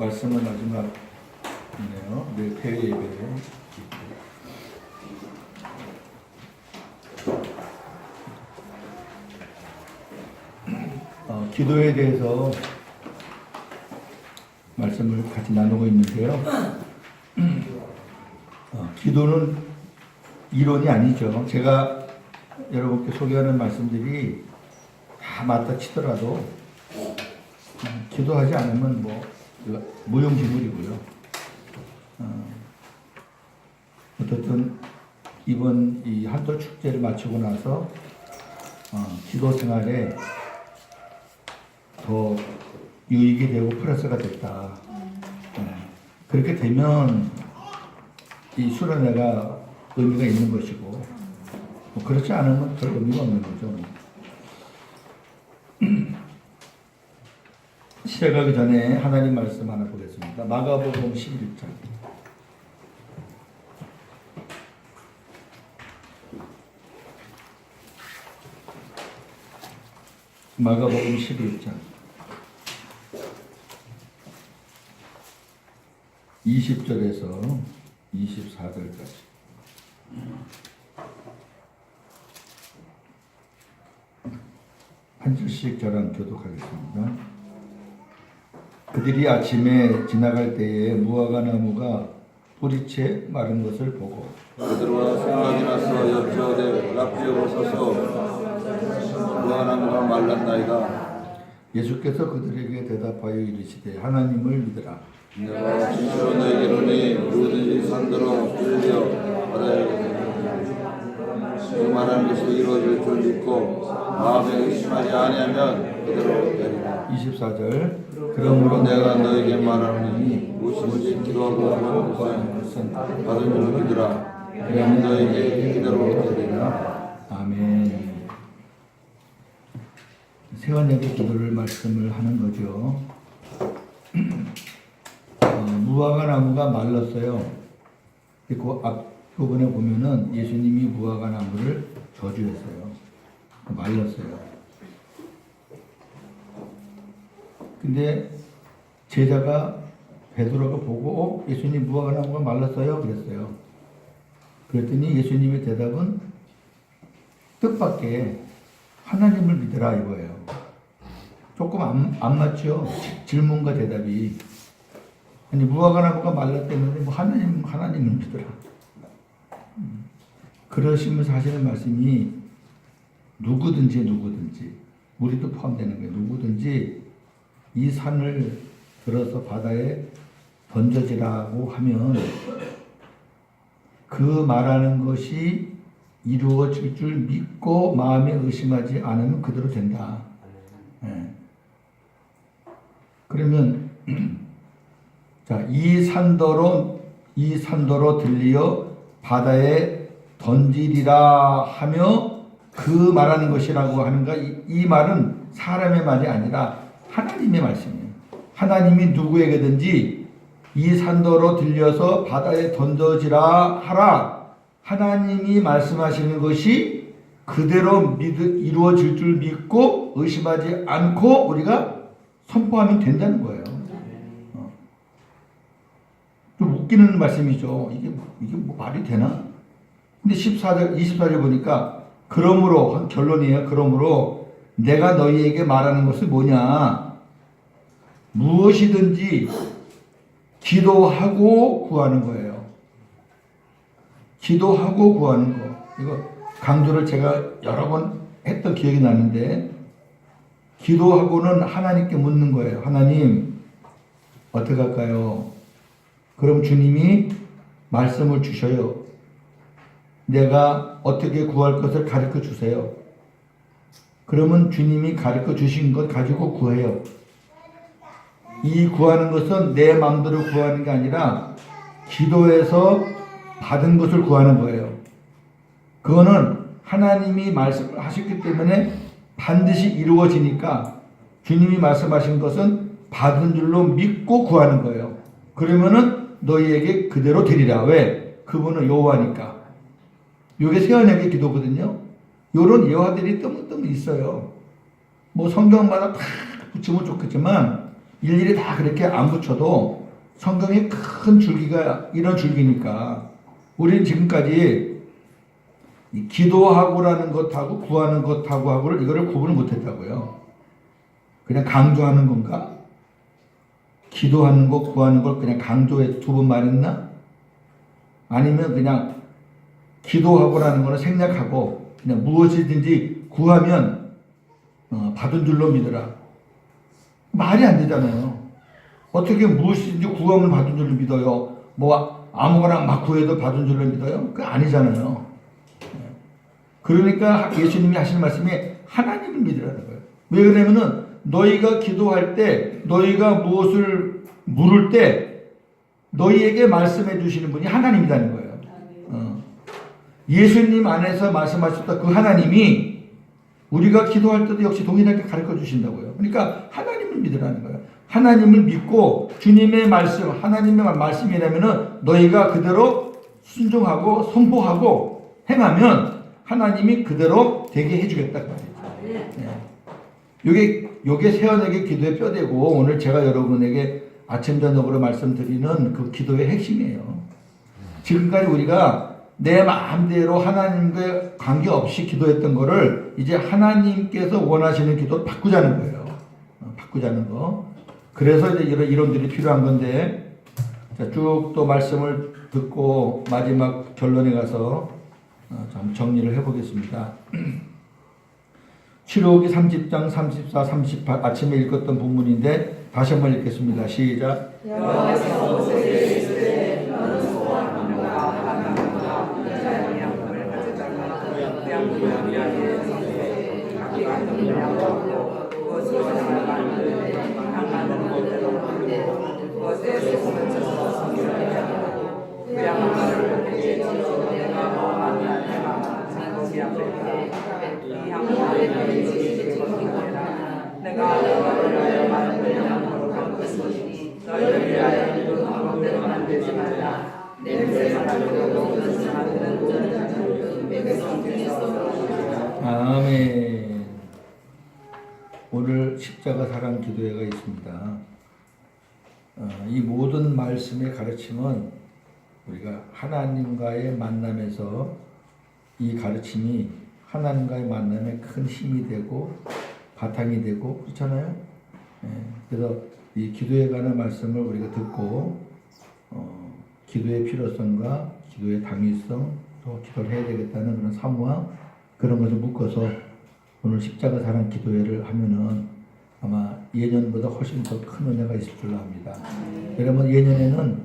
말씀은 마지막이네요. 내일 폐회 예배에. 기도에 대해서 말씀을 같이 나누고 있는데요. 기도는 이론이 아니죠. 제가 여러분께 소개하는 말씀들이 다 맞다 치더라도 기도하지 않으면 뭐 무용지물이고요. 어쨌든 이번 이 한도 축제를 마치고 나서 기도 생활에 더 유익이 되고 플러스가 됐다. 그렇게 되면 이 수련회가 의미가 있는 것이고, 뭐 그렇지 않으면 별 의미가 없는 거죠. 시작하기 전에 하나님 말씀 하나 보겠습니다. 마가복음 11장. 마가복음 11장 20절에서 24절까지. 한 절씩 저랑 교독하겠습니다. 그들이 아침에 지나갈 때에 무화과 나무가 뿌리채 마른 것을 보고 베드로가 생각이 나서 여쭈어대 라피에 오셔서 무화과 나무가 말랐나이다. 예수께서 그들에게 대답하여 이르시되 하나님을 믿으라. 내가 진실로 너에게 이르노니 누구든지 산더러 들려 바다에 그 말하는 것이 이루어질 줄 믿고 마음에 의심하지 아니하면 그대로 되리라. 24절. 그러므로 내가 너에게 말하노니 무엇이든지 기도하고 구하는 것은 받은 줄 믿으라. 그러면 너에게 이대로 되리라. 아멘. 세원에게 기도를 말씀을 하는 거죠. 무화과 나무가 말랐어요. 그 앞부분에 보면은 예수님이 무화과 나무를 저주했어요. 말랐어요. 근데 제자가 베드로가 보고 예수님 무화과 나무가 말랐어요 그랬어요. 그랬더니 예수님의 대답은 뜻밖의 하나님을 믿으라 이거예요. 조금 안 맞죠? 질문과 대답이. 아니 무화과 나무가 말랐다는데 뭐 하나님을 믿으라. 그러시면서 하시는 말씀이 누구든지 우리도 포함되는 거예요. 누구든지 이 산을 들어서 바다에 던져지라고 하면 그 말하는 것이 이루어질 줄 믿고 마음에 의심하지 않으면 그대로 된다. 네. 그러면 자, 이 산더로 들리어 바다에 던지리라 하며 그 말하는 것이라고 하는가? 이 말은 사람의 말이 아니라 하나님의 말씀이에요. 하나님이 누구에게든지 이 산더로 들려서 바다에 던져지라 하라. 하나님이 말씀하시는 것이 그대로 이루어질 줄 믿고 의심하지 않고 우리가 선포하면 된다는 거예요. 좀 웃기는 말씀이죠. 이게 뭐 말이 되나? 근데 24절 보니까 그러므로 한 결론이에요. 그러므로 내가 너희에게 말하는 것은 뭐냐? 무엇이든지 기도하고 구하는 거예요. 기도하고 구하는 거. 이거 강조를 제가 여러 번 했던 기억이 나는데 기도하고는 하나님께 묻는 거예요. 하나님 어떻게 할까요? 그럼 주님이 말씀을 주셔요. 내가 어떻게 구할 것을 가르쳐 주세요. 그러면 주님이 가르쳐 주신 것 가지고 구해요. 이 구하는 것은 내 마음대로 구하는 게 아니라 기도해서 받은 것을 구하는 거예요. 그거는 하나님이 말씀을 하셨기 때문에 반드시 이루어지니까 주님이 말씀하신 것은 받은 줄로 믿고 구하는 거예요. 그러면은 너희에게 그대로 되리라. 왜? 그분은 여호와니까. 이게 세언약의 기도거든요. 요런 예화들이 뜨문뜨문 있어요. 뭐 성경마다 다 붙이면 좋겠지만 일일이 다 그렇게 안 붙여도 성경의 큰 줄기가 이런 줄기니까 우리는 지금까지 이 기도하고라는 것하고 구하는 것하고를 이거를 구분을 못했다고요. 그냥 강조하는 건가? 기도하는 것, 구하는 걸 그냥 강조해 두 번 말했나? 아니면 그냥 기도하고라는 거는 생략하고 그냥 무엇이든지 구하면 받은 줄로 믿으라. 말이 안 되잖아요. 어떻게 무엇이든지 구하면 받은 줄로 믿어요? 뭐 아무거나 막 구해도 받은 줄로 믿어요? 그거 아니잖아요. 그러니까 예수님이 하시는 말씀이 하나님을 믿으라는 거예요. 왜 그러냐면은 너희가 기도할 때, 너희가 무엇을 물을 때 너희에게 말씀해 주시는 분이 하나님이라는 거예요. 예수님 안에서 말씀하셨다 그 하나님이 우리가 기도할 때도 역시 동일하게 가르쳐 주신다고요. 그러니까 하나님을 믿으라는 거예요. 하나님을 믿고 주님의 말씀, 하나님의 말씀이라면은 너희가 그대로 순종하고 선포하고 행하면 하나님이 그대로 되게 해주겠다 그 말이죠. 요게 세언에게 기도의 뼈대고 오늘 제가 여러분에게 아침 저녁으로 말씀드리는 그 기도의 핵심이에요. 지금까지 우리가 내 마음대로 하나님과 관계없이 기도했던 거를 이제 하나님께서 원하시는 기도로 바꾸자는 거예요. 바꾸자는 거. 그래서 이제 이런 이론들이 필요한 건데 쭉 또 말씀을 듣고 마지막 결론에 가서 좀 정리를 해보겠습니다. 출애굽기 30장 34, 38 아침에 읽었던 본문인데 다시 한번 읽겠습니다. 시작. 여호와께서 모세에게 이르시되 너는 소와 나무와 하나님과 자연의 양분을 가져다가 양분을 위하여 각기가 한 양으로 그것으로 장을 만들되 양만은 못대로 만들고 그것에 소금을 쳐서 성기를 하고 그 양만을 그렇게 지어 내가 너와 만날 때마다 장지 앞에 이 양만을 내가 너를 위하여 만든 양으로 한 것이니 너희를 위하여 이룬 방법대로 만들지 말라. 냄새가 나고 녹는 만드는 백성 중에서 아멘. 오늘 십자가 사랑 기도회가 있습니다. 이 모든 말씀의 가르침은 우리가 하나님과의 만남에서 이 가르침이 하나님과의 만남에 큰 힘이 되고 바탕이 되고 그렇잖아요. 그래서 이 기도에 관한 말씀을 우리가 듣고 기도의 필요성과 기도의 당위성 또 기도를 해야 되겠다는 그런 사무와 그런 것을 묶어서 오늘 십자가 사랑 기도회를 하면은 아마 예년보다 훨씬 더 큰 은혜가 있을 줄로 압니다. 여러분 예년에는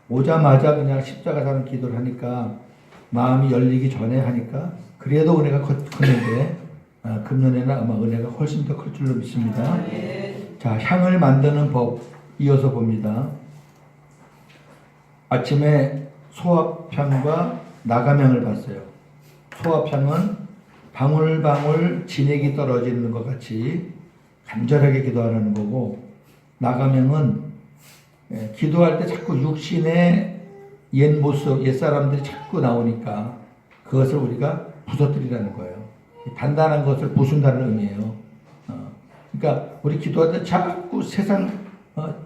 오자마자 그냥 십자가 사랑 기도를 하니까 마음이 열리기 전에 하니까 그래도 은혜가 컸는데 금년에는 아마 은혜가 훨씬 더 클 줄로 믿습니다. 자, 향을 만드는 법 이어서 봅니다. 아침에 소합향과 나감향을 봤어요. 소합향은 방울방울 진액이 떨어지는 것 같이 간절하게 기도하라는 거고, 나감향은 기도할 때 자꾸 육신의 옛 모습, 옛 사람들이 자꾸 나오니까 그것을 우리가 부서뜨리라는 거예요. 단단한 것을 부순다는 의미예요. 그러니까 우리 기도할 때 자꾸 세상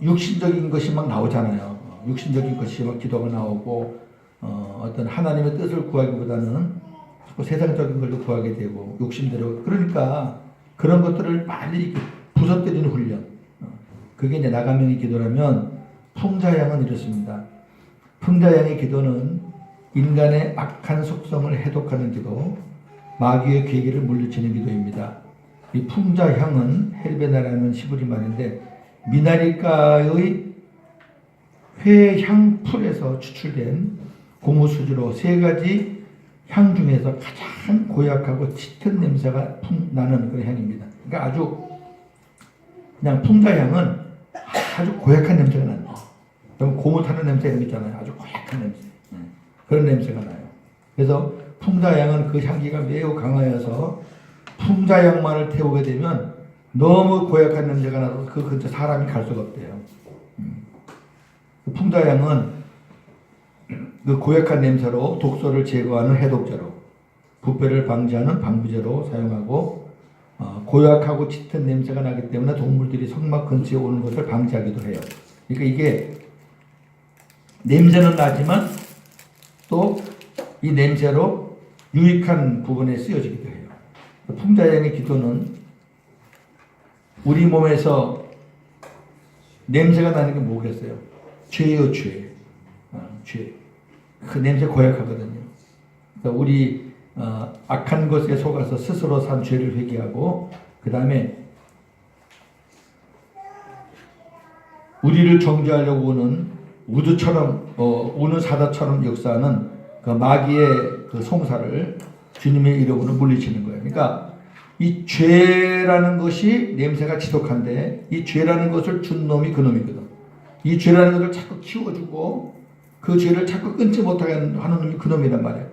육신적인 것이 막 나오잖아요. 육신적인 것이 막 기도가 나오고 어떤 하나님의 뜻을 구하기보다는 자꾸 세상적인 걸로 구하게 되고 욕심대로. 그러니까 그런 것들을 많이 부서뜨리는 훈련. 그게 이제 나가명의 기도라면 풍자양은 이렇습니다. 풍자양의 기도는 인간의 악한 속성을 해독하는 기도, 마귀의 괴계를 물리치는 기도입니다. 이 풍자향은 헬베나라는 시부리 말인데 미나리가의 회향풀에서 추출된 고무수지로 세 가지 향 중에서 가장 고약하고 짙은 냄새가 나는 그런 향입니다. 그러니까 아주 그냥 풍자향은 아주 고약한 냄새가 난다. 그럼 고무 타는 냄새 이런 거 있잖아요. 아주 고약한 냄새. 그런 냄새가 나요. 그래서 풍자향은 그 향기가 매우 강하여서 풍자향만을 태우게 되면 너무 고약한 냄새가 나서 그 근처 사람이 갈 수가 없대요. 그 풍자향은 그 고약한 냄새로 독소를 제거하는 해독제로, 부패를 방지하는 방부제로 사용하고 고약하고 짙은 냄새가 나기 때문에 동물들이 성막 근처에 오는 것을 방지하기도 해요. 그러니까 이게 냄새는 나지만 또 이 냄새로 유익한 부분에 쓰여지기도 해요. 풍자양의 기도는 우리 몸에서 냄새가 나는 게 뭐겠어요? 죄요, 죄. 죄. 그 냄새 고약하거든요. 그러니까 우리 악한 것에 속아서 스스로 산 죄를 회개하고 그 다음에 우리를 정죄하려고 오는 우두처럼 우는 사자처럼 역사하는 그 마귀의 그 송사를 주님의 이름으로 물리치는 거예요. 그러니까 이 죄라는 것이 냄새가 지독한데 이 죄라는 것을 준 놈이 그 놈이거든. 이 죄라는 것을 자꾸 키워주고 그 죄를 자꾸 끊지 못하게 하는 놈이 그 놈이란 말이에요.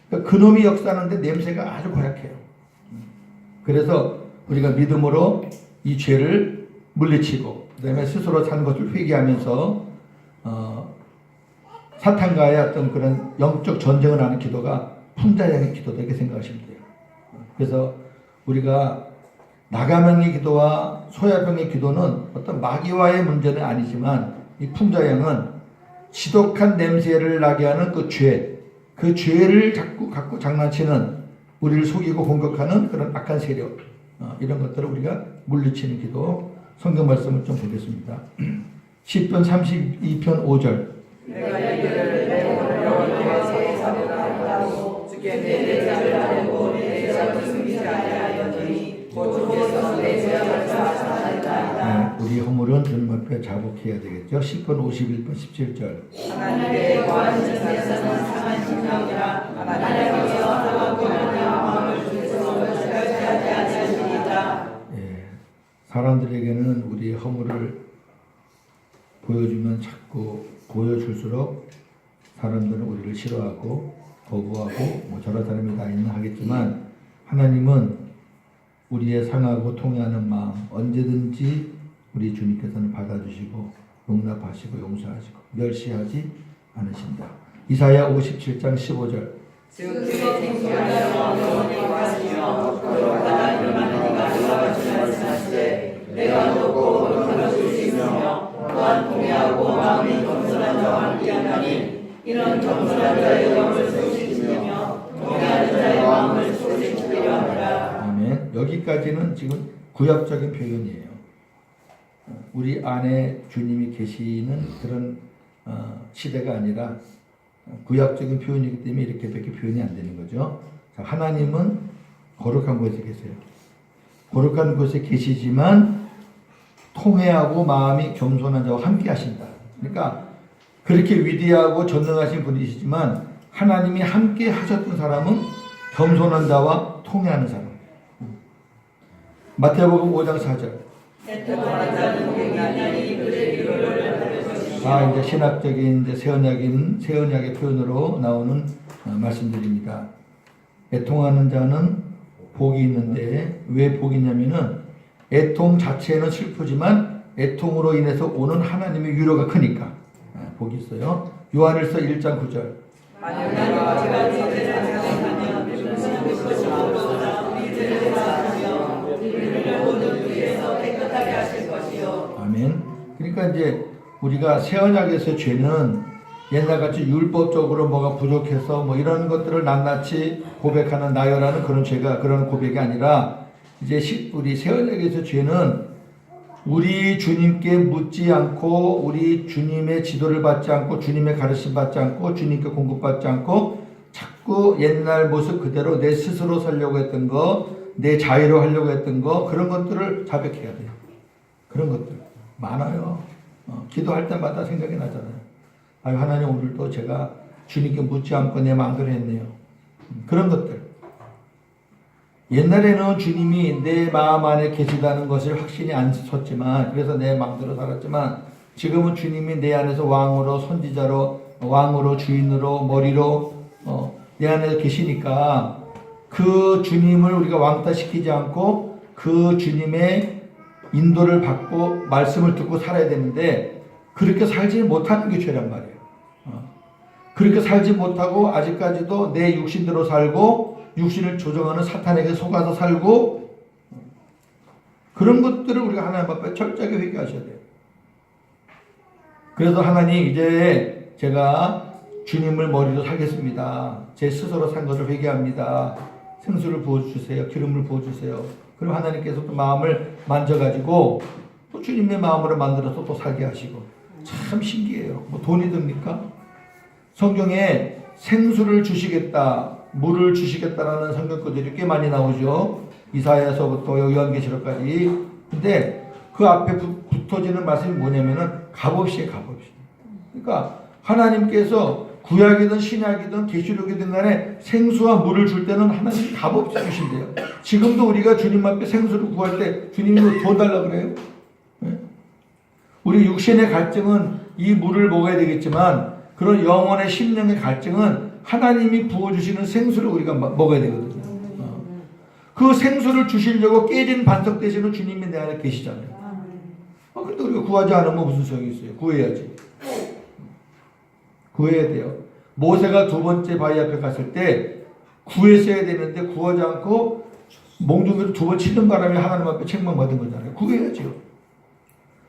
그러니까 그 놈이 역사하는데 냄새가 아주 고약해요. 그래서 우리가 믿음으로 이 죄를 물리치고 그 다음에 스스로 산 것을 회개하면서 사탄과의 어떤 그런 영적 전쟁을 하는 기도가 풍자양의 기도다 이렇게 생각하시면 돼요. 그래서 우리가 나가명의 기도와 소야병의 기도는 어떤 마귀와의 문제는 아니지만 이 풍자양은 지독한 냄새를 나게 하는 그 죄를 자꾸 갖고 장난치는 우리를 속이고 공격하는 그런 악한 세력 이런 것들을 우리가 물리치는 기도 성경 말씀을 좀 보겠습니다. 시편 32편 5절 내가 이를 내 영혼의 사랑하고 주께 내 죄를 알고 내 죄를 숨기지 아니하였더니 곧 주께서 내 죄를 사하셨나이다. 우리 허물은 주님 앞에 자복해야 되겠죠. 시편 51편 17절 하나님의 거하는 데서는 상한 심령이라 하나님께서 사랑하고 마음을 주께서 절대하지 아니하시리이다. 사람들에게는 우리의 허물을 보여주면 자꾸 보여줄수록 사람들은 우리를 싫어하고 거부하고 뭐 저런 사람이 다 있나 하겠지만 하나님은 우리의 상하고 통해하는 마음 언제든지 우리 주님께서는 받아주시고 용납하시고 용서하시고 멸시하지 않으신다. 이사야 57장 15절 지극히 진실하여 영원히 구하시며 거룩하다 일어나는 이가 돌아가시는 말씀하시되 내가 높고 거룩한 주시며 또한 통해하고 마음이 겸손한 자와 함께하나니 이런 겸손한 자의 영을 소식시키며 통해하는 자의 마음을 소식시키려 하노라. 아멘. 여기까지는 지금 구약적인 표현이에요. 우리 안에 주님이 계시는 그런 시대가 아니라 구약적인 표현이기 때문에 이렇게밖에 표현이 안 되는 거죠. 자, 하나님은 거룩한 곳에 계세요. 거룩한 곳에 계시지만 통회하고 마음이 겸손한 자와 함께 하신다. 그러니까 그렇게 위대하고 전능하신 분이시지만 하나님이 함께 하셨던 사람은 겸손한 자와 통회하는 사람. 마태복음 5장 4절 이제 신학적인 이제 세언약의 표현으로 나오는 말씀드립니다. 애통하는 자는 복이 있는데 왜 복이 있냐면은 애통 자체는 슬프지만 애통으로 인해서 오는 하나님의 위로가 크니까 복이 있어요. 요한일서 1장 9절 아멘. 그러니까 이제 우리가 새 언약에서 죄는 옛날같이 율법적으로 뭐가 부족해서 뭐 이런 것들을 낱낱이 고백하는 나열하는 그런 고백이 아니라 이제 우리 새 언약에서 죄는 우리 주님께 묻지 않고 우리 주님의 지도를 받지 않고 주님의 가르침 받지 않고 주님께 공급받지 않고 자꾸 옛날 모습 그대로 내 스스로 살려고 했던 거, 내 자유로 하려고 했던 거 그런 것들을 자백해야 돼요. 그런 것들 많아요. 기도할 때마다 생각이 나잖아요. 아유 하나님 오늘도 제가 주님께 묻지 않고 내 마음대로 했네요. 그런 것들. 옛날에는 주님이 내 마음 안에 계시다는 것을 확신이 안 섰지만 그래서 내 마음대로 살았지만 지금은 주님이 내 안에서 왕으로 선지자로 왕으로 주인으로 머리로 내 안에 계시니까 그 주님을 우리가 왕따시키지 않고 그 주님의 인도를 받고 말씀을 듣고 살아야 되는데 그렇게 살지 못하는 게 죄란 말이에요. 그렇게 살지 못하고 아직까지도 내 육신대로 살고 육신을 조정하는 사탄에게 속아서 살고 그런 것들을 우리가 하나님 앞에 철저하게 회개하셔야 돼요. 그래서 하나님 이제 제가 주님을 머리로 살겠습니다. 제 스스로 산 것을 회개합니다. 생수를 부어주세요. 기름을 부어주세요. 그럼 하나님께서 또 마음을 만져가지고 또 주님의 마음으로 만들어서 또 살게 하시고 참 신기해요. 뭐 돈이 듭니까? 성경에 생수를 주시겠다, 물을 주시겠다라는 성경구절이 꽤 많이 나오죠. 이사야서부터 요한계시록까지. 근데 그 앞에 붙어지는 말씀이 뭐냐면은 값없이 값없이. 그러니까 하나님께서 구약이든 신약이든 계시록이든 간에 생수와 물을 줄 때는 하나님이 값없이 주신대요. 지금도 우리가 주님 앞에 생수를 구할 때 주님이 더 달라고 그래요. 네? 우리 육신의 갈증은 이 물을 먹어야 되겠지만 그런 영혼의 심령의 갈증은 하나님이 부어주시는 생수를 우리가 먹어야 되거든요. 그 생수를 주시려고 깨진 반석 되시는 주님이 내 안에 계시잖아요. 근데 우리가 구하지 않으면 무슨 소용이 있어요? 구해야지. 구해야 돼요. 모세가 두 번째 바위 앞에 갔을 때 구했어야 되는데 구하지 않고 몽둥이로 두 번 치는 바람에 하나님 앞에 책망받은 거잖아요. 구해야죠.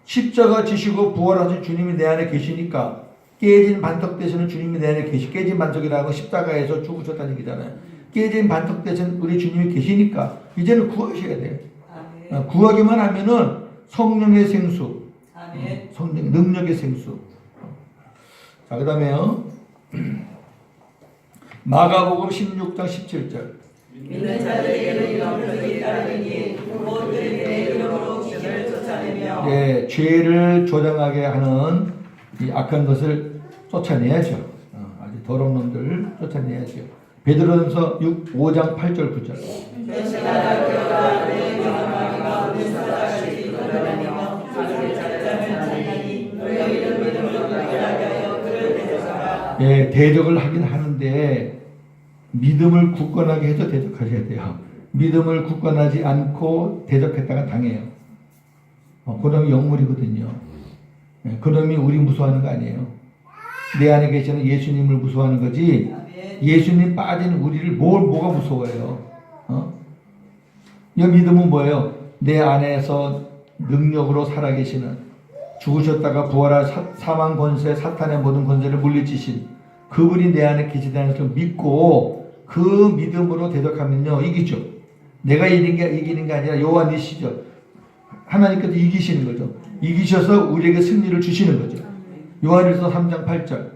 십자가 지시고 부활하신 주님이 내 안에 계시니까 깨진 반석 되시는 주님이 내 안에 깨진 반석이라고 십자가에서 죽으셨다는 얘기잖아요. 깨진 반석 되신 우리 주님이 계시니까 이제는 구하셔야 돼요. 구하기만 하면은 성령의 생수, 성령 능력의 생수. 자, 그 다음에요. 마가복음 16장 17절. 믿는 자들에게는 이런 표적이 따르니 모두들이 내 이름으로 귀신을 쫓아내며 예, 죄를 조장하게 하는 이 악한 것을 쫓아내야죠. 아주 더러운 놈들 쫓아내야죠. 베드로전서 5장 8절 9절. 변신하라 그러다 내 명하기가 모든 사람을 이끌어내며 자기를 찾아내니 너희 이름 믿음으로 그렇게 하여 그를 대적하라. 예, 대적을 하긴 하는데 믿음을 굳건하게 해서 대적하셔야 돼요. 믿음을 굳건하지 않고 대적했다가 당해요. 그놈이 영물이거든요. 예, 그놈이 우리 무서워하는 거 아니에요. 내 안에 계시는 예수님을 무서워하는 거지. 예수님 빠진 우리를 뭐가 무서워해요? 이 믿음은 뭐예요? 내 안에서 능력으로 살아계시는 죽으셨다가 부활할 사망 권세, 사탄의 모든 권세를 물리치신 그분이 내 안에 계시다는 것을 믿고 그 믿음으로 대적하면요 이기죠. 내가 이기는 게 아니라 여호와니시죠. 하나님께서 이기시는 거죠. 이기셔서 우리에게 승리를 주시는 거죠. 요한일서 3장 8절.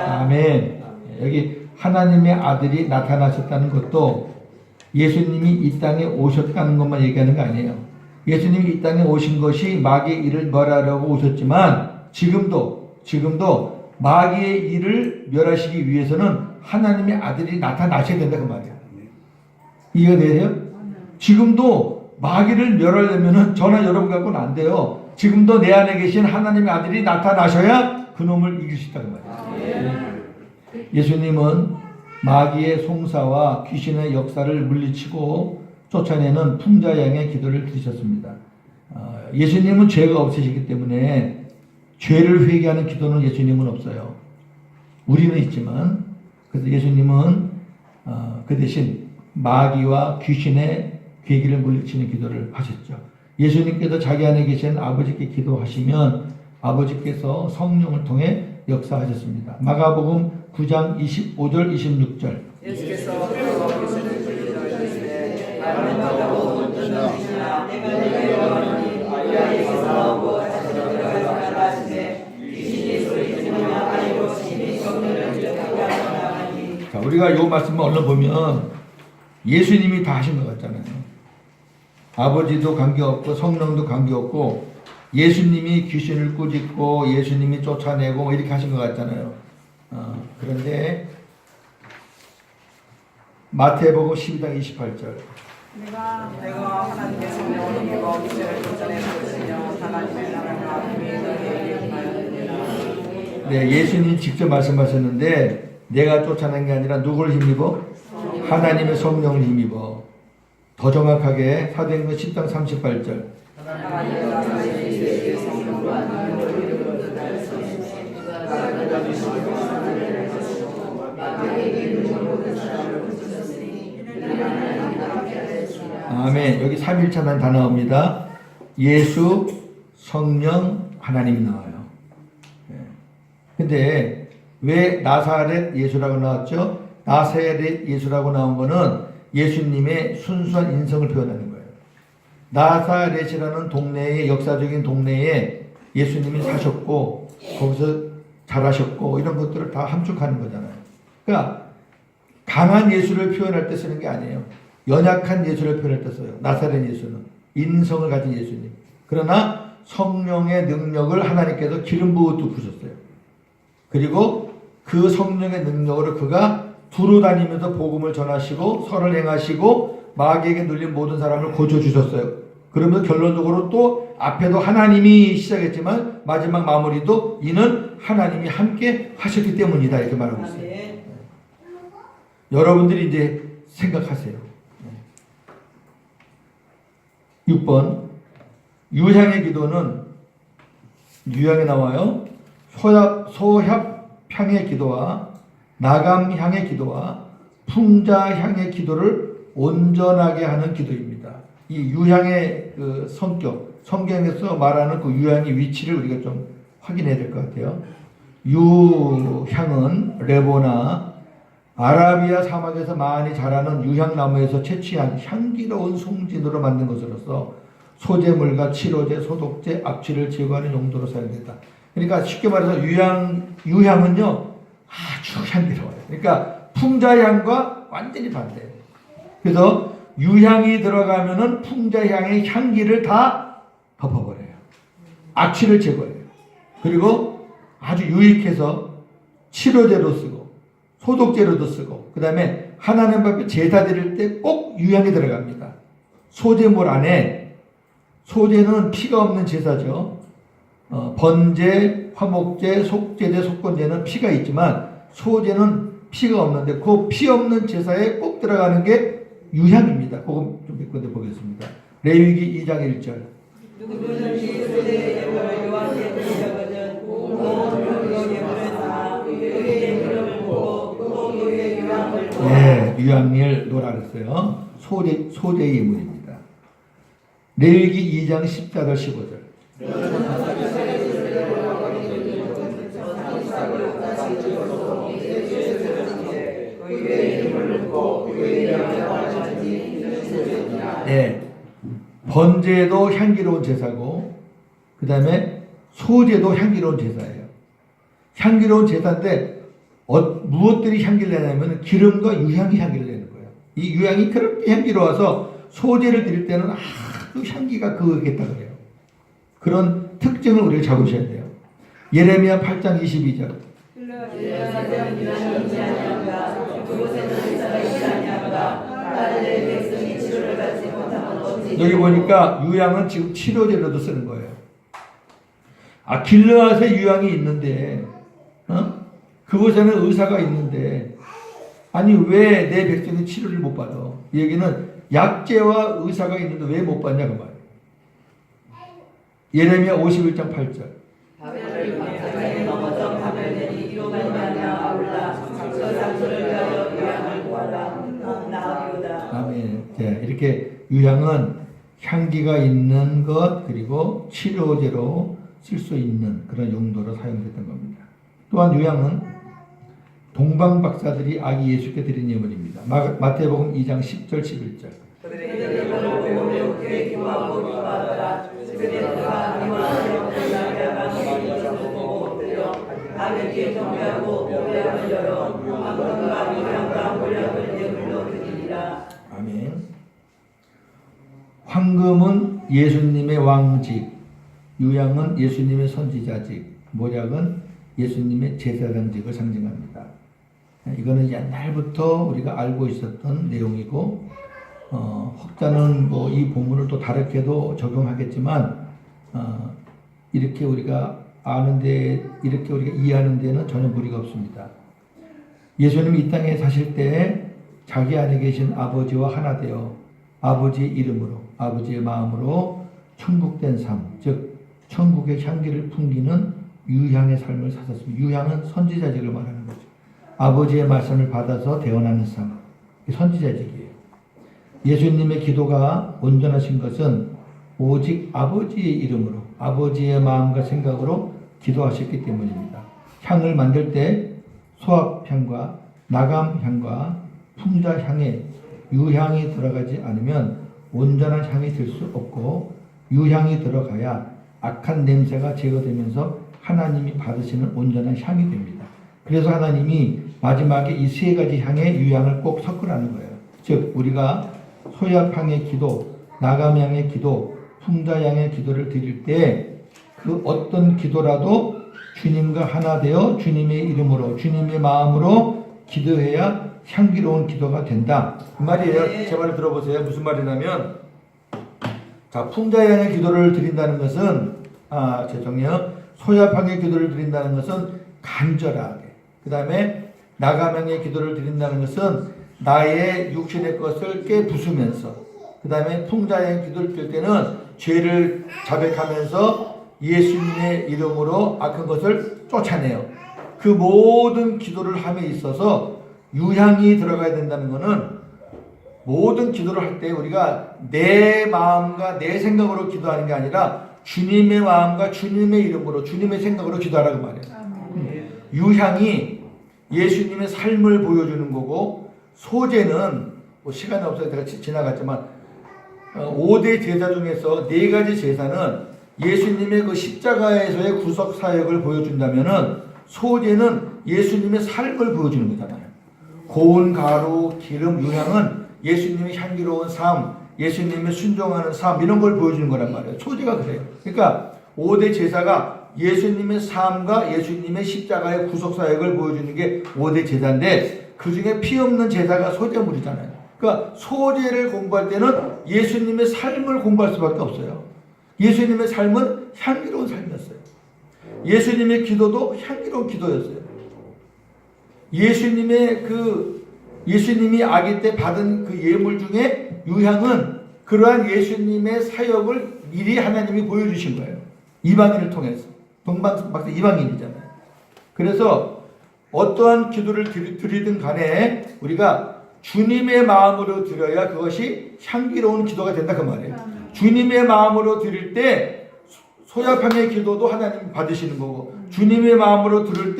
아멘. 여기 하나님의 아들이 나타나셨다는 것도 예수님이 이 땅에 오셨다는 것만 얘기하는 거 아니에요. 예수님이 이 땅에 오신 것이 마귀의 일을 멸하려고 오셨지만 지금도 마귀의 일을 멸하시기 위해서는 하나님의 아들이 나타나셔야 된다 그 말이에요. 이해가 되세요? 지금도 마귀를 멸하려면 저나 여러분 갖고는 안 돼요. 지금도 내 안에 계신 하나님의 아들이 나타나셔야 그놈을 이길 수 있다는 말이에요. 예수님은 마귀의 송사와 귀신의 역사를 물리치고 쫓아내는 풍자양의 기도를 드리셨습니다. 예수님은 죄가 없으시기 때문에 죄를 회개하는 기도는 예수님은 없어요. 우리는 있지만 그래서 예수님은 그 대신 마귀와 귀신의 괴기를 물리치는 기도를 하셨죠. 예수님께서 자기 안에 계신 아버지께 기도하시면 아버지께서 성령을 통해 역사하셨습니다. 마가복음 9장 25절 26절. 예수께서 귀신을 들리시되 말하고 주시나 내가 내게 원하니 아이에게서 나오고 다시 들어가서 하시되 귀신이 소리 지르며 아이고 신이 성령을 들여다보게 하나니. 자, 우리가 이 말씀을 얼른 보면 예수님이 다 하신 것 같잖아요. 아버지도 관계없고 성령도 관계없고 예수님이 귀신을 꾸짖고 예수님이 쫓아내고 이렇게 하신 것 같잖아요. 그런데 마태복음 12장 28절. 내가 하나님의 성령을 힘입어 귀신을 쫓아낼 것이며 하나님의 나라가 힘이 너희에게 임하였느니라. 네, 예수님 직접 말씀하셨는데 내가 쫓아낸 게 아니라 누구를 힘입어? 하나님의 성령을 힘입어. 더 정확하게 사도행전 10장 38절. 아멘. 여기 삼일체만 다 나옵니다. 예수, 성령, 하나님이 나와요. 근데 왜 나사렛 예수라고 나왔죠? 나사렛 예수라고 나온 거는 예수님의 순수한 인성을 표현하는 거예요. 나사렛이라는 동네에, 역사적인 동네에 예수님이 사셨고 거기서 자라셨고 이런 것들을 다 함축하는 거잖아요. 그러니까 강한 예수를 표현할 때 쓰는 게 아니에요. 연약한 예수를 표현할 때 써요. 나사렛 예수는 인성을 가진 예수님. 그러나 성령의 능력을 하나님께서 기름 부어 부으셨어요. 그리고 그 성령의 능력으로 그가 두루 다니면서 복음을 전하시고 선을 행하시고 마귀에게 눌린 모든 사람을 고쳐주셨어요. 그러면 결론적으로 또 앞에도 하나님이 시작했지만 마지막 마무리도 이는 하나님이 함께 하셨기 때문이다 이렇게 말하고 있어요. 여러분들이 이제 생각하세요. 6번 유향의 기도는 유향에 나와요. 소합향의 기도와 나감향의 기도와 풍자향의 기도를 온전하게 하는 기도입니다. 이 유향의 그 성격, 성경에서 말하는 그 유향의 위치를 우리가 좀 확인해야 될 것 같아요. 유향은 레보나 아라비아 사막에서 많이 자라는 유향나무에서 채취한 향기로운 송진으로 만든 것으로서 소재물과 치료제, 소독제, 악취를 제거하는 용도로 사용된다. 그러니까 쉽게 말해서 유향은요 아주 향기로워요. 그러니까 풍자향과 완전히 반대예요. 그래서 유향이 들어가면은 풍자향의 향기를 다 덮어버려요. 악취를 제거해요. 그리고 아주 유익해서 치료제로 쓰고 소독제로도 쓰고 그 다음에 하나님 앞에 제사 드릴 때 꼭 유향이 들어갑니다. 소제물 안에 소제는 피가 없는 제사죠. 번제, 화목제, 속제제, 속건제는 피가 있지만 소제는 피가 없는데 그 피 없는 제사에 꼭 들어가는 게 유향입니다. 그거 좀 몇 군데 보겠습니다. 레위기 2장 1절. 누구든지 소재의 예물을 여호와께 드리려거든 그 예물은 다 그의 예물을 보고 또 그의 유향을 보아. 네, 유향을 놓으라 그랬어요. 소제의 예물입니다. 레위기 2장 14절 15절. 네, 번제도 향기로운 제사고 그 다음에 소제도 향기로운 제사예요. 향기로운 제사인데 무엇들이 향기를 내냐면 기름과 유향이 향기를 내는 거예요. 이 유향이 그렇게 향기로워서 소제를 드릴 때는 아주 향기가 그거겠다 그래요. 그런 특징을 우리가 잡으셔야 돼요. 예레미야 8장 22절. 여기 보니까 유향은 지금 치료제로도 쓰는 거예요. 길르앗에 유향이 있는데 그곳에는 의사가 있는데 아니 왜 내 백성이 치료를 못 받아? 이 얘기는 약제와 의사가 있는데 왜 못 받냐 그 말이에요. 예레미야 51장 8절. 아멘. 자, 이렇게 유향은 향기가 있는 것 그리고 치료제로 쓸 수 있는 그런 용도로 사용됐던 겁니다. 또한 유향은 동방 박사들이 아기 예수께 드린 예물입니다. 마태복음 2장 10절 11절. 아멘. 황금은 예수님의 왕직, 유향은 예수님의 선지자직, 모략은 예수님의 제사장직을 상징합니다. 이거는 옛날부터 우리가 알고 있었던 내용이고 혹자는 뭐 이 본문을 또 다르게도 적용하겠지만 이렇게 우리가 아는데 이렇게 우리가 이해하는 데는 전혀 무리가 없습니다. 예수님이 이 땅에 사실 때 자기 안에 계신 아버지와 하나 되어 아버지의 이름으로 아버지의 마음으로 천국된 삶, 즉 천국의 향기를 풍기는 유향의 삶을 사셨습니다. 유향은 선지자직을 말하는 거죠. 아버지의 말씀을 받아서 대언하는 삶, 선지자직이에요. 예수님의 기도가 온전하신 것은 오직 아버지의 이름으로, 아버지의 마음과 생각으로 기도하셨기 때문입니다. 향을 만들 때 소합향과 나감향과 풍자향에 유향이 들어가지 않으면 온전한 향이 될 수 없고, 유향이 들어가야 악한 냄새가 제거되면서 하나님이 받으시는 온전한 향이 됩니다. 그래서 하나님이 마지막에 이 세 가지 향의 유향을 꼭 섞으라는 거예요. 즉 우리가 소합향의 기도, 나감향의 기도, 풍자향의 기도를 드릴 때 그 어떤 기도라도 주님과 하나 되어 주님의 이름으로, 주님의 마음으로 기도해야 향기로운 기도가 된다. 그 말이에요. 제 말을 들어보세요. 무슨 말이냐면, 자, 풍자향의 기도를 드린다는 것은, 소합향의 기도를 드린다는 것은 간절하게. 그 다음에 나감향의 기도를 드린다는 것은 나의 육신의 것을 깨부수면서. 그 다음에 풍자향의 기도를 드릴 때는 죄를 자백하면서 예수님의 이름으로 악한 것을 쫓아내요. 그 모든 기도를 함에 있어서 유향이 들어가야 된다는 것은, 모든 기도를 할 때 우리가 내 마음과 내 생각으로 기도하는 게 아니라 주님의 마음과 주님의 이름으로, 주님의 생각으로 기도하라고 말해요. 유향이 예수님의 삶을 보여주는 거고, 소재는 뭐 시간이 없어서 제가 지나갔지만 5대 제사 중에서 4가지 제사는 예수님의 그 십자가에서의 구속 사역을 보여준다면은, 소재는 예수님의 삶을 보여주는 거잖아요. 고운 가루, 기름, 유향은 예수님의 향기로운 삶, 예수님의 순종하는 삶, 이런 걸 보여주는 거란 말이에요. 소재가 그래요. 그러니까 5대 제사가 예수님의 삶과 예수님의 십자가의 구속 사역을 보여주는 게 5대 제사인데, 그 중에 피 없는 제사가 소재물이잖아요. 그러니까 소재를 공부할 때는 예수님의 삶을 공부할 수밖에 없어요. 예수님의 삶은 향기로운 삶이었어요. 예수님의 기도도 향기로운 기도였어요. 예수님이 아기 때 받은 그 예물 중에 유향은 그러한 예수님의 사역을 미리 하나님이 보여주신 거예요. 이방인을 통해서. 동방박사 이방인이잖아요. 그래서 어떠한 기도를 드리든 간에 우리가 주님의 마음으로 드려야 그것이 향기로운 기도가 된다 그 말이에요. 주님의 마음으로 드릴 때 소합향의 기도도 하나님 받으시는 거고, 주님의 마음으로 드릴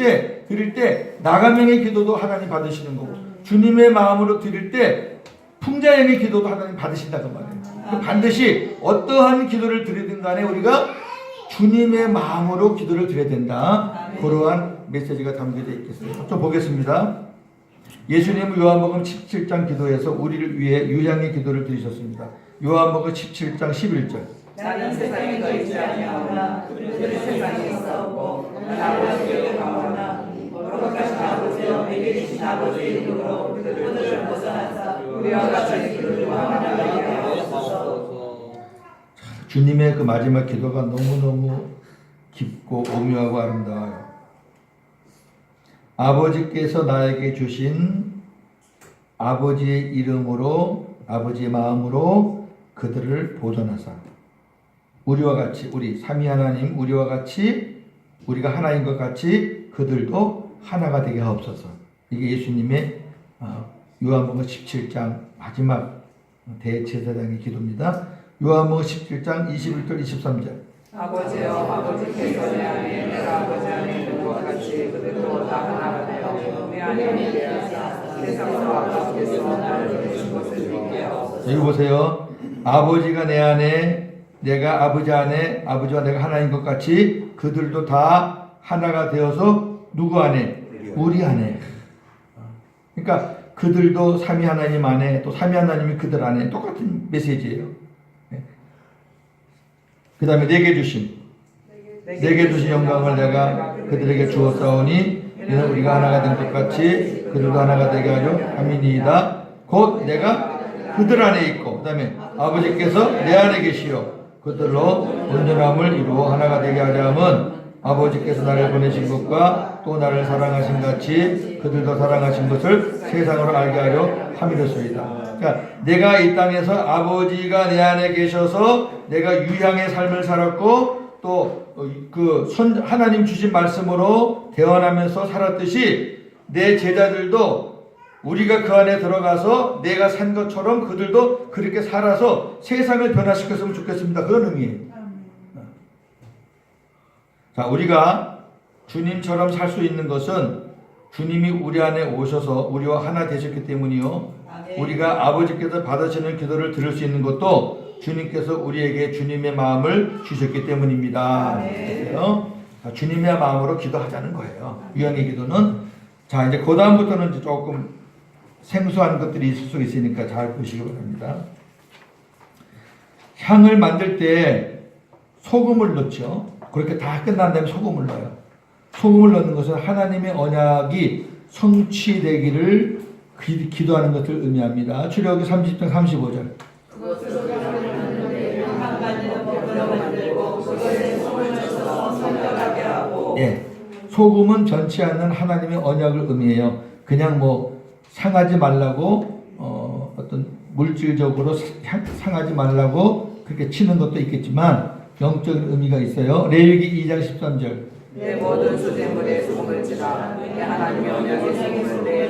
때 나감향의 기도도 하나님 받으시는 거고, 주님의 마음으로 드릴 때 풍자향의 기도도 하나님 받으신다 그 말이에요. 반드시 어떠한 기도를 드리든 간에 우리가 주님의 마음으로 기도를 드려야 된다. 그러한 메시지가 담겨져 있겠습니다. 좀 보겠습니다. 예수님은 요한복음 17장 기도에서 우리를 위해 유향의 기도를 드리셨습니다. 요한복음 17장 11절. 나는 세상에 거 있지 아니하오나 그들은 세상에 있사오고 나는 아버지께 가오나 거룩하신 아버지여 내게 주신 아버지의 이름으로 그들을 보존하사 우리와 같이 그들과 하나가 되게 하옵소서. 주님의 그 마지막 기도가 너무너무 깊고 오묘하고 아름다워요. 아버지께서 나에게 주신 아버지의 이름으로, 아버지의 마음으로 그들을 보존하사 우리와 같이, 우리 삼위 하나님 우리와 같이, 우리가 하나인 것 같이 그들도 하나가 되게 하옵소서. 이게 예수님의 요한복음 17장 마지막 대제사장의 기도입니다. 요한복음 17장 21절 23절. 아버지여 아버지께서 내 안에 내가 아버지 안에 있는 것 같이 그들도 다 하나가 되어 내 안에 있게 하사 세상에서 아버지께서 나를 보내신 것을 믿게 하옵소서. 여기 보세요. 아버지가 내 안에, 내가 아버지 안에, 아버지와 내가 하나인 것 같이 그들도 다 하나가 되어서 누구 안에? 우리 안에. 그러니까 그들도 삼위 하나님 안에, 또 삼위 하나님이 그들 안에, 똑같은 메시지예요. 그 다음에 내게 주신 영광을 내가 그들에게 주었사오니 이는 우리가 하나가 된 것 같이 그들도 하나가 되게 하려 함이니이다. 곧 내가 그들 안에 있고, 그 다음에 아버지께서 내 안에 계시오 그들로 온전함을 이루어 하나가 되게 하려 함은 아버지께서 나를 보내신 것과 또 나를 사랑하신 같이 그들도 사랑하신 것을 세상으로 알게 하려 함이로소이다. 그러니까 내가 이 땅에서 아버지가 내 안에 계셔서 내가 유향의 삶을 살았고, 또 그 하나님 주신 말씀으로 대언하면서 살았듯이 내 제자들도 우리가 그 안에 들어가서 내가 산 것처럼 그들도 그렇게 살아서 세상을 변화시켰으면 좋겠습니다. 그런 의미예요. 자, 우리가 주님처럼 살 수 있는 것은 주님이 우리 안에 오셔서 우리와 하나 되셨기 때문이요. 우리가 아버지께서 받으시는 기도를 들을 수 있는 것도 주님께서 우리에게 주님의 마음을 주셨기 때문입니다. 그래서 주님의 마음으로 기도하자는 거예요. 유언의 기도는. 자, 이제 그 다음부터는 이제 조금 생소한 것들이 있을 수 있으니까 잘 보시기 바랍니다. 향을 만들 때 소금을 넣죠. 그렇게 다 끝난 다음에 소금을 넣어요. 소금을 넣는 것은 하나님의 언약이 성취되기를 기도하는 것을 의미합니다. 출애굽기 30장 35절. 예, 소금은 변치 않는 하나님의 언약을 의미해요. 그냥 뭐 상하지 말라고 어떤 물질적으로 상하지 말라고 그렇게 치는 것도 있겠지만 영적인 의미가 있어요. 레위기 2장 13절. 내 모든 수제물에 소금을 치라. 내 하나님의 언약의 소금을 내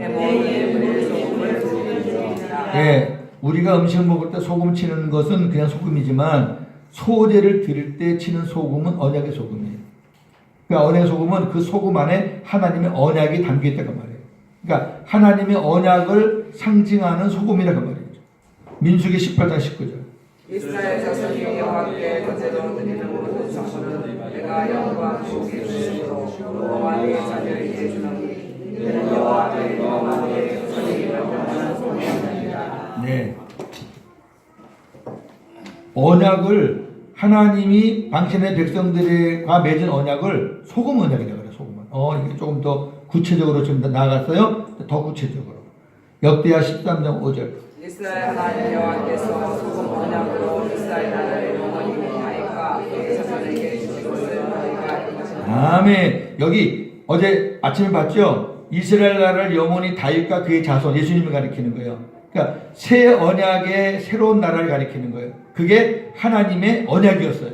모든 물에 소금을 치라. 예, 우리가 음식을 먹을 때 소금 치는 것은 그냥 소금이지만 소제를 드릴 때 치는 소금은 언약의 소금이에요. 그러니까 언약의 소금은 그 소금 안에 하나님의 언약이 담겨 있다고 말해요. 그러니까 하나님의 언약을 상징하는 소금이라고 말이죠. 민수기 18장 19절. 이스라엘 자손이 여호와께 거제로 드리는 모든 성물은 내가 영광 주께 주시고 여호와의 자녀에게 주노니 이는 여호와께 여호와의 선의를 경하는 소명입니다. 네. 언약을 하나님이 당신의 백성들과 맺은 언약을 소금 언약이라고 그래요. 소금은. 이게 조금 더 구체적으로 좀 더 나아갔어요. 더 구체적으로. 역대하 13장 5절. 이스라엘 하나님 여호와께서 소금 언약으로 이스라엘 나라를 영원히 위하여까 그의 자손에게 주신 것을 너희가 알 것이다. 아멘. 여기 어제 아침에 봤죠? 이스라엘 나라를 영원히 다윗과 그의 자손, 예수님을 가리키는 거예요. 그러니까 새 언약의 새로운 나라를 가리키는 거예요. 그게 하나님의 언약이었어요.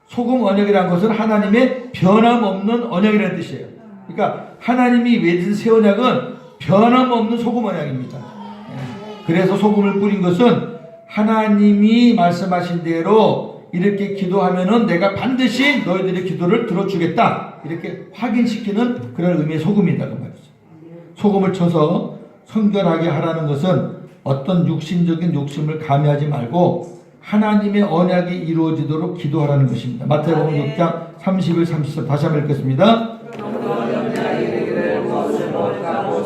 소금 언약이라는 것은 하나님의 변함없는 언약이라는 뜻이에요. 그러니까 하나님이 맺은 새 언약은 변함없는 소금 언약입니다. 그래서 소금을 뿌린 것은 하나님이 말씀하신 대로 이렇게 기도하면은 내가 반드시 너희들의 기도를 들어주겠다. 이렇게 확인시키는 그런 의미의 소금이라고 말이죠. 소금을 쳐서 성결하게 하라는 것은 어떤 육신적인 욕심을 가미하지 말고 하나님의 언약이 이루어지도록 기도하라는 것입니다. 마태복음 6장 30일 33 다시 한번 읽겠습니다.